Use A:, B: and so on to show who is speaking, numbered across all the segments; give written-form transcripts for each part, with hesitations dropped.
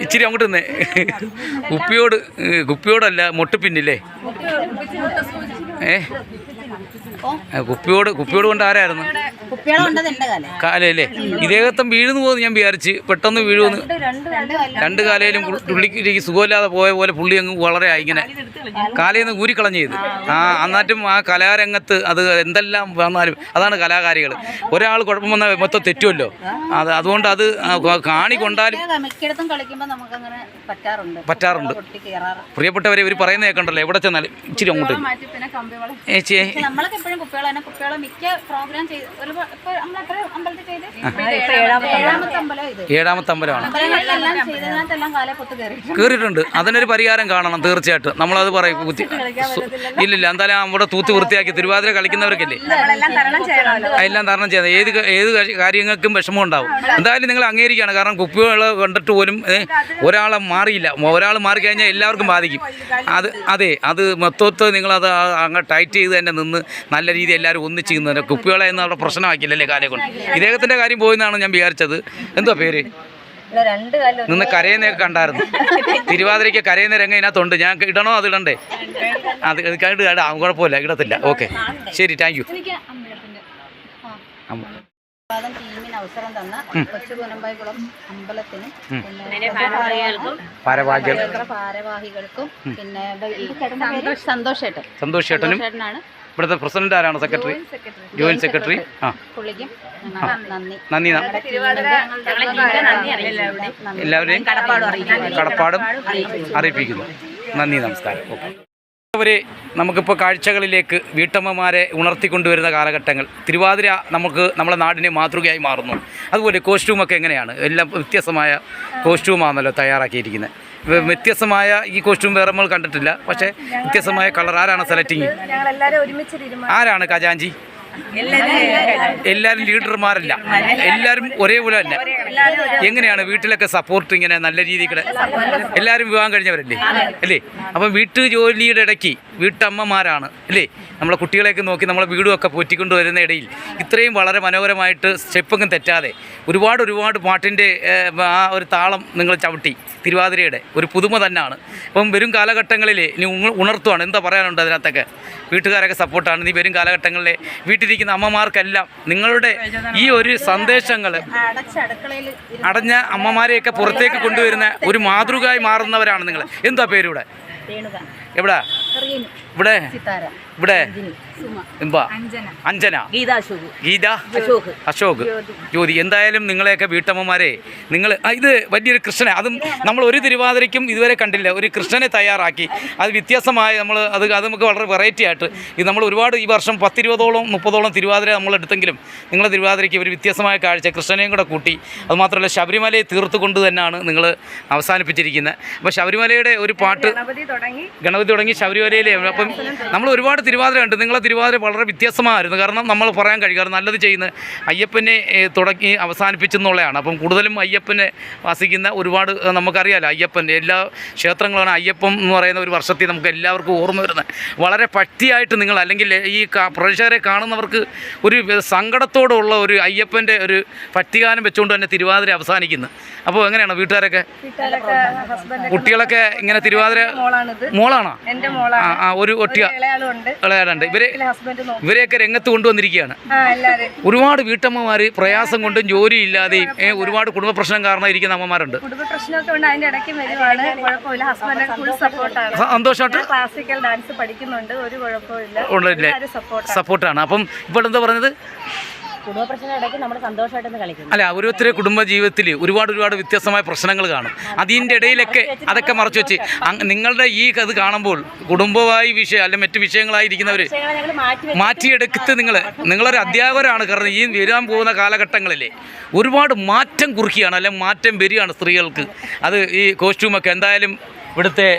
A: ഇച്ചിരി അങ്ങോട്ട് നിന്നേ. കുപ്പിയോടല്ല മൊട്ടുപിന്നില്ലേ? കുപ്പിയോട് കൊണ്ട് ആരായിരുന്നു കാലയല്ലേ? ഇദ്ദേഹത്തം വീഴുന്നു പോകുന്നു ഞാൻ വിചാരിച്ച്, പെട്ടെന്ന് വീഴുമെന്ന്. രണ്ട് കാലയിലും പുള്ളിക്ക് സുഖമില്ലാതെ പോയ പോലെ പുള്ളി അങ്ങ് വളരെ ഇങ്ങനെ കാലയിൽ നിന്ന് ഊരിക്കളഞ്ഞ് ചെയ്ത്. എന്നിട്ടും ആ കലാരംഗത്ത് അത് എന്തെല്ലാം വന്നാലും അതാണ് കലാകാരികൾ. ഒരാൾ കുഴപ്പം വന്നാൽ മൊത്തം തെറ്റുമല്ലോ. അതുകൊണ്ട് അത് കാണിക്കൊണ്ടാലും പറ്റാറുണ്ട്. പ്രിയപ്പെട്ടവരെ ഇവർ പറയുന്ന കേൾക്കണ്ടല്ലോ, എവിടെ ചെന്നാലും ഇച്ചിരി അങ്ങോട്ട് ഏഴാമത്തെ അമ്പലമാണ്. കയറിയിട്ടുണ്ട്. അതിനൊരു പരിഹാരം കാണണം തീർച്ചയായിട്ടും. നമ്മളത് പറയും. ഇല്ലില്ല, എന്തായാലും അവിടെ തൂത്ത് വൃത്തിയാക്കി തിരുവാതിര കളിക്കുന്നവർക്കല്ലേ എല്ലാം തരണം ചെയ്യണം. ഏത് കാര്യങ്ങൾക്കും വിഷമം ഉണ്ടാവും. എന്തായാലും നിങ്ങൾ അംഗീകരിക്കുകയാണ്. കാരണം കുപ്പികൾ കണ്ടിട്ട് പോലും ഒരാളെ മാറിയില്ല. ഒരാൾ മാറിക്കഴിഞ്ഞാൽ എല്ലാവർക്കും ബാധിക്കും. അത് മൊത്തത്തിൽ നിങ്ങളത് അങ്ങ് ടൈറ്റ് ചെയ്ത് തന്നെ നിന്ന് നല്ല രീതിയിൽ എല്ലാവരും ഒന്നിച്ച് ചെയ്യുന്നത്. കുപ്പികളെ എന്ന് അവിടെ പ്രശ്നമാക്കില്ലല്ലേ കാലയെ കൊണ്ട്. ഇദ്ദേഹത്തിൻ്റെ കാര്യം പോയെന്നാണ് ഞാൻ വിചാരിച്ചത്. എന്തുവാ പേര്? നിന്ന് കരയുന്നതൊക്കെ കണ്ടായിരുന്നു. തിരുവാതിരയ്ക്ക് കരയുന്ന രംഗം ഇതിനകത്തുണ്ട്. ഞാൻ ഇടണോ അത് ഇടണ്ടേ? അത് കണ്ട് കുഴപ്പമില്ല, ഇടത്തില്ല. ഓക്കെ, ശരി, താങ്ക് യു.
B: അവസരം തന്ന കൊച്ചുകുനമ്പായിക്കുളം അമ്പലത്തിനും ഭാരവാഹികൾക്കും പിന്നെ സന്തോഷേട്ടനും
A: ഇവിടുത്തെ പ്രസിഡന്റ് ആരാണ്? Secretary, joint secretary.
B: പുള്ളിക്കും
A: നന്ദി. എല്ലാവരെയും കടപ്പാടും അറിയിപ്പിക്കുന്നു. നന്ദി, നമസ്കാരം. ഓക്കെ. അവരെ നമുക്കിപ്പോൾ കാഴ്ചകളിലേക്ക് വീട്ടമ്മമാരെ ഉണർത്തിക്കൊണ്ടുവരുന്ന കാലഘട്ടങ്ങൾ. തിരുവാതിര നമ്മളെ നാടിനെ മാതൃകയായി മാറുന്നു. അതുപോലെ കോസ്റ്റ്യൂമൊക്കെ എങ്ങനെയാണ്? എല്ലാം വ്യത്യസ്തമായ കോസ്റ്റ്യൂമാണല്ലോ തയ്യാറാക്കിയിരിക്കുന്നത്. വ്യത്യസ്തമായ ഈ കോസ്റ്റ്യൂം വേറെ നമ്മൾ കണ്ടിട്ടില്ല. പക്ഷേ വ്യത്യസ്തമായ കളർ. ആരാണ് സെലക്ടിങ്? ആരാണ് ഖജാൻജി? എല്ലാവരും ലീഡർമാരല്ല, എല്ലാവരും ഒരേപോലെ അല്ല. എങ്ങനെയാണ് വീട്ടിലൊക്കെ സപ്പോർട്ട്? ഇങ്ങനെ നല്ല രീതിയിൽ എല്ലാവരും വിവാഹം കഴിഞ്ഞവരല്ലേ അല്ലേ? അപ്പം വീട്ടു ജോലിയുടെ ഇടയ്ക്ക് വീട്ടമ്മമാരാണ് അല്ലേ? നമ്മളെ കുട്ടികളെയൊക്കെ നോക്കി നമ്മളെ വീടുമൊക്കെ പോറ്റിക്കൊണ്ട് വരുന്ന ഇടയിൽ ഇത്രയും വളരെ മനോഹരമായിട്ട് സ്റ്റെപ്പൊന്നും തെറ്റാതെ ഒരുപാട് പാട്ടിൻ്റെ ആ ഒരു താളം നിങ്ങൾ ചവിട്ടി. തിരുവാതിരയുടെ ഒരു പുതുമ തന്നെയാണ്. അപ്പം വരും കാലഘട്ടങ്ങളിൽ ഇനി ഉണർത്തുവാണ്. എന്താ പറയാനുണ്ട് അതിനകത്തൊക്കെ? വീട്ടുകാരൊക്കെ സപ്പോർട്ടാണ്. നീ വരും കാലഘട്ടങ്ങളിലെ വീട്ടിലിരിക്കുന്ന അമ്മമാർക്കെല്ലാം നിങ്ങളുടെ ഈ ഒരു സന്ദേശങ്ങൾ അടഞ്ഞ അമ്മമാരെയൊക്കെ പുറത്തേക്ക് കൊണ്ടുവരുന്ന ഒരു മാതൃകയായി മാറുന്നവരാണ് നിങ്ങൾ. എന്താ പേരിവിടെ? എവിടെ? ഇവിടെ അഞ്ജന, ഗീത, അശോക്, ജ്യോതി. എന്തായാലും നിങ്ങളെയൊക്കെ വീട്ടമ്മമാരെ ഇത് വലിയൊരു കൃഷ്ണനെ, അതും നമ്മൾ ഒരു തിരുവാതിരയ്ക്കും ഇതുവരെ കണ്ടില്ല. ഒരു കൃഷ്ണനെ തയ്യാറാക്കി അത് വ്യത്യസ്തമായ അത് നമുക്ക് വളരെ വെറൈറ്റി ആയിട്ട് ഇത് നമ്മൾ ഒരുപാട് ഈ വർഷം 10-20-30 തിരുവാതിര നമ്മളെടുത്തെങ്കിലും നിങ്ങളെ തിരുവാതിരയ്ക്ക് ഒരു വ്യത്യസ്തമായ കാഴ്ച കൃഷ്ണനെയും കൂടെ കൂട്ടി. അതുമാത്രമല്ല ശബരിമലയെ തീർത്തുകൊണ്ട് തന്നെയാണ് നിങ്ങൾ അവസാനിപ്പിച്ചിരിക്കുന്നത്. അപ്പോൾ ശബരിമലയുടെ ഒരു പാട്ട് ഗണപതി തുടങ്ങി ശബരിമലയിലെ. അപ്പം നമ്മൾ ഒരുപാട് തിരുവാതിര കണ്ട്. നിങ്ങളെ തിരുവാതിര വളരെ വ്യത്യസ്തമായിരുന്നു. കാരണം നമ്മൾ പറയാൻ കഴിയും, കാരണം നല്ലത് ചെയ്യുന്ന അയ്യപ്പനെ തുടങ്ങി അവസാനിപ്പിച്ചെന്നുള്ളതാണ്. അപ്പം കൂടുതലും അയ്യപ്പനെ വാസിക്കുന്ന ഒരുപാട് നമുക്കറിയാമല്ലോ. അയ്യപ്പൻ്റെ എല്ലാ ക്ഷേത്രങ്ങളാണ്. അയ്യപ്പം എന്ന് പറയുന്ന ഒരു വർഷത്തിൽ നമുക്ക് എല്ലാവർക്കും ഓർമ്മ വരുന്നത്. വളരെ ഭക്തിയായിട്ട് നിങ്ങൾ അല്ലെങ്കിൽ ഈ പ്രേക്ഷകരെ കാണുന്നവർക്ക് ഒരു സങ്കടത്തോടുള്ള ഒരു അയ്യപ്പൻ്റെ ഒരു ഭക്തിഗാനം വെച്ചുകൊണ്ട് തന്നെ തിരുവാതിര അവസാനിക്കുന്നു. അപ്പോൾ എങ്ങനെയാണ് വീട്ടുകാരൊക്കെ കുട്ടികളൊക്കെ ഇങ്ങനെ തിരുവാതിര മോളാണോ? ഒരു ഒറ്റ ഇളയാടുണ്ട്. ഇവരെയൊക്കെ രംഗത്ത് കൊണ്ടുവന്നിരിക്കുകയാണ്. ഒരുപാട് വീട്ടമ്മമാർ പ്രയാസം കൊണ്ടും ജോലിയില്ലാതെയും ഒരുപാട് കുടുംബ പ്രശ്നം കാരണം ഇരിക്കുന്ന അമ്മമാരുണ്ട്. സന്തോഷമായിട്ട്
B: ക്ലാസിക്കൽ ഡാൻസ് പഠിക്കുന്നുണ്ട്, ഒരു കുഴപ്പമില്ല,
A: സപ്പോർട്ടാണ്. അപ്പം ഇപ്പോൾ എന്താ പറഞ്ഞത്? അല്ല, ഓരോരുത്തരുടെ കുടുംബ ജീവിതത്തിൽ ഒരുപാട് വ്യത്യസ്തമായ പ്രശ്നങ്ങൾ കാണും. അതിൻ്റെ ഇടയിലൊക്കെ അതൊക്കെ മറച്ചു വെച്ച് നിങ്ങളുടെ ഈ അത് കാണുമ്പോൾ കുടുംബമായി വിഷയം അല്ലെങ്കിൽ മറ്റു വിഷയങ്ങളായിരിക്കുന്നവർ മാറ്റിയെടുത്ത് നിങ്ങളൊരു അധ്യാപകരാണ്. കാരണം ഈ വരാൻ പോകുന്ന കാലഘട്ടങ്ങളിലെ ഒരുപാട് മാറ്റം കുറിക്കുകയാണ്, അല്ലെങ്കിൽ മാറ്റം വരികയാണ് സ്ത്രീകൾക്ക്. അത് ഈ കോസ്റ്റ്യൂമൊക്കെ എന്തായാലും ഇവിടുത്തെ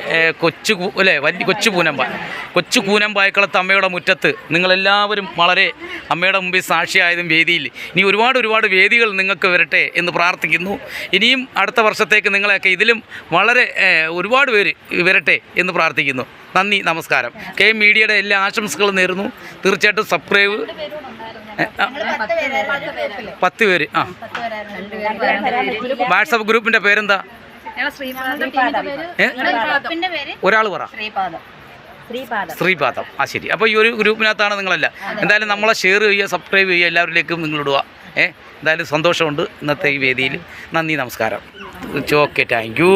A: കൊച്ചു കൂനമ്പായക്കുളത്ത് അമ്മയുടെ മുറ്റത്ത് നിങ്ങളെല്ലാവരും വളരെ അമ്മയുടെ മുമ്പിൽ സാക്ഷിയായതും വേദിയിൽ ഇനി ഒരുപാട് വേദികൾ നിങ്ങൾക്ക് വരട്ടെ എന്ന് പ്രാർത്ഥിക്കുന്നു. ഇനിയും അടുത്ത വർഷത്തേക്ക് നിങ്ങളെയൊക്കെ ഇതിലും വളരെ ഒരുപാട് പേര് വരട്ടെ എന്ന് പ്രാർത്ഥിക്കുന്നു. നന്ദി, നമസ്കാരം. കെ മീഡിയയുടെ എല്ലാ ആശംസകളും നേരുന്നു. തീർച്ചയായിട്ടും സബ്സ്ക്രൈബ് 10 പേര്. വാട്സപ്പ് ഗ്രൂപ്പിൻ്റെ പേരെന്താ? ഒരാൾ പറ.
B: ശ്രീപാദം.
A: ശ്രീപാദം. ആ ശരി. അപ്പോൾ ഈ ഒരു ഗ്രൂപ്പിനകത്താണ് നിങ്ങളല്ല. എന്തായാലും നമ്മളെ ഷെയർ ചെയ്യുക, സബ്സ്ക്രൈബ് ചെയ്യുക, എല്ലാവരിലേക്കും നിങ്ങളിടുക. എന്തായാലും സന്തോഷമുണ്ട് ഇന്നത്തെ ഈ വേദിയിൽ. നന്ദി, നമസ്കാരം. Okay, thank you.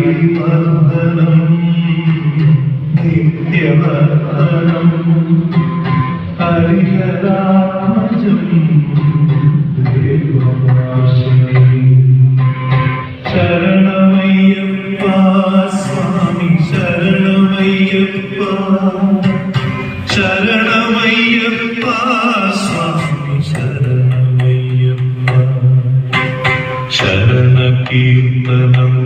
C: ഹരിവർദ്ധനം നിത്യവർദ്ധനം ഹരിഹരാമജം ശരണമയ്യപ്പ സ്വാമി ശരണമയ്യപ്പ ശരണമയ്യപ്പ സ്വാമി ശരണമയ്യപ്പ ശരണകീർത്തനം